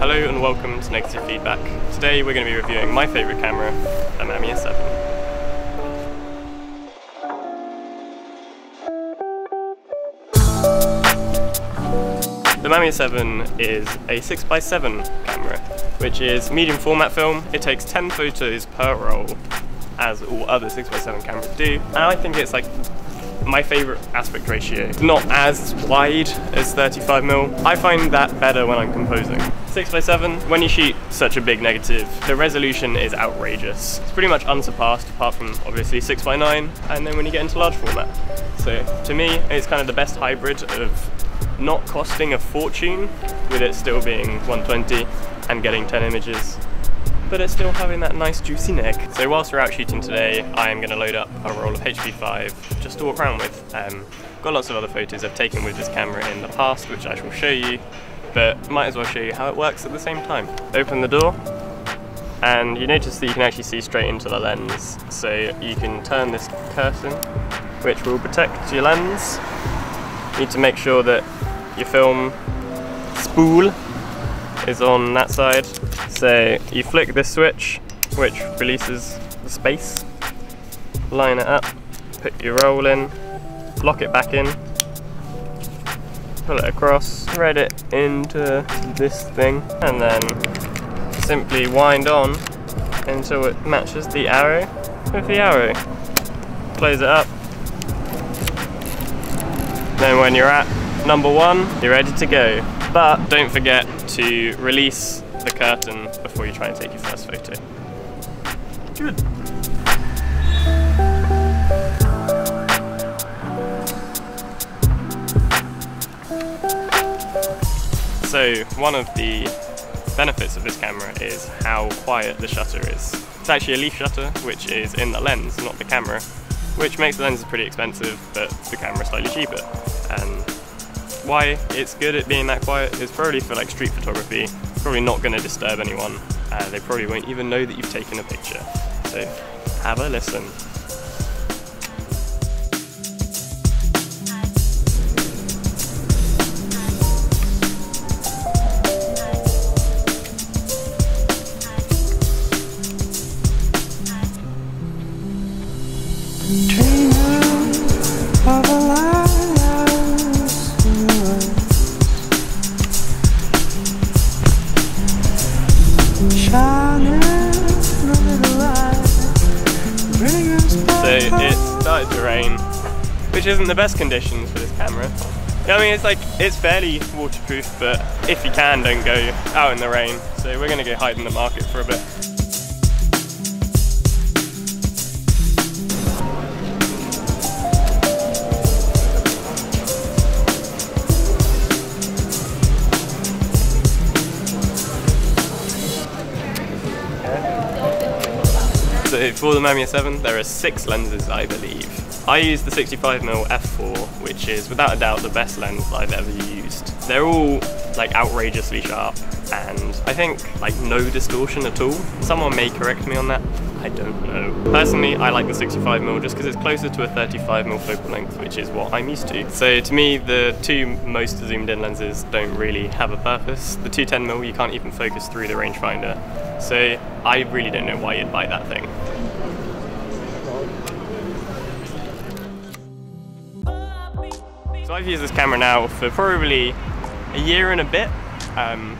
Hello and welcome to Negative Feedback. Today we're going to be reviewing my favourite camera, the Mamiya 7. The Mamiya 7 is a 6x7 camera, which is medium format film. It takes 10 photos per roll, as all other 6x7 cameras do, and I think it's like my favourite aspect ratio. It's not as wide as 35mm. I find that better when I'm composing. 6x7, when you shoot such a big negative, the resolution is outrageous. It's pretty much unsurpassed apart from obviously 6x9, and then when you get into large format. So to me, it's kind of the best hybrid of not costing a fortune, with it still being 120 and getting 10 images, but it's still having that nice juicy neck. So whilst we're out shooting today, I am going to load up a roll of HP5 just to walk around with. Got lots of other photos I've taken with this camera in the past, which I shall show you, but might as well show you how it works at the same time. Open the door, and you notice that you can actually see straight into the lens. So you can turn this curtain, which will protect your lens. You need to make sure that your film spool is on that side. So you flick this switch, which releases the space, line it up, put your roll in, lock it back in, pull it across, thread it into this thing, and then simply wind on until it matches the arrow with the arrow. Close it up. Then when you're at number 1, you're ready to go. But don't forget to release the curtain before you try and take your first photo. Good. So one of the benefits of this camera is how quiet the shutter is. It's actually a leaf shutter, which is in the lens, not the camera, which makes the lenses pretty expensive, but the camera slightly cheaper. And why it's good at being that quiet is probably for like street photography. It's probably not going to disturb anyone. They probably won't even know that you've taken a picture. So have a listen. So it started to rain, which isn't the best conditions for this camera. I mean, it's fairly waterproof, but if you can, don't go out in the rain. So we're going to go hide in the market for a bit. So for the Mamiya 7, there are 6 lenses, I believe. I use the 65mm f4, which is without a doubt the best lens I've ever used. They're all like outrageously sharp, and I think like no distortion at all. Someone may correct me on that, I don't know. Personally, I like the 65mm just because it's closer to a 35mm focal length, which is what I'm used to. So to me, the 2 most zoomed in lenses don't really have a purpose. The 210mm, you can't even focus through the rangefinder. So I really don't know why you'd buy that thing. So I've used this camera now for probably a year and a bit.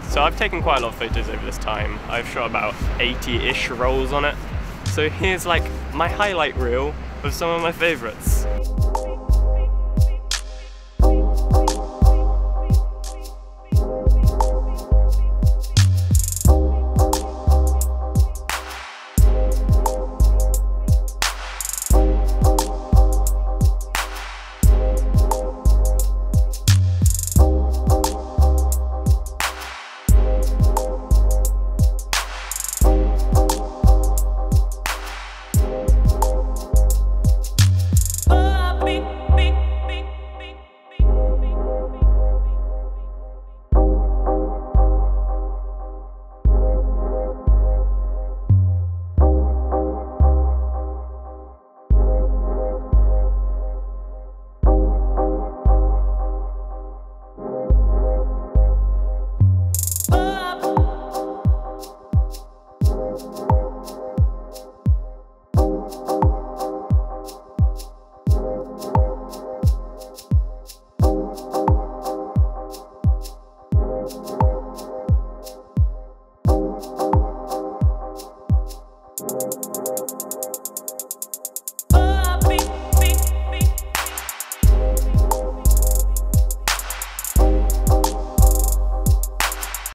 So I've taken quite a lot of photos over this time. I've shot about 80-ish rolls on it. So here's like my highlight reel of some of my favourites.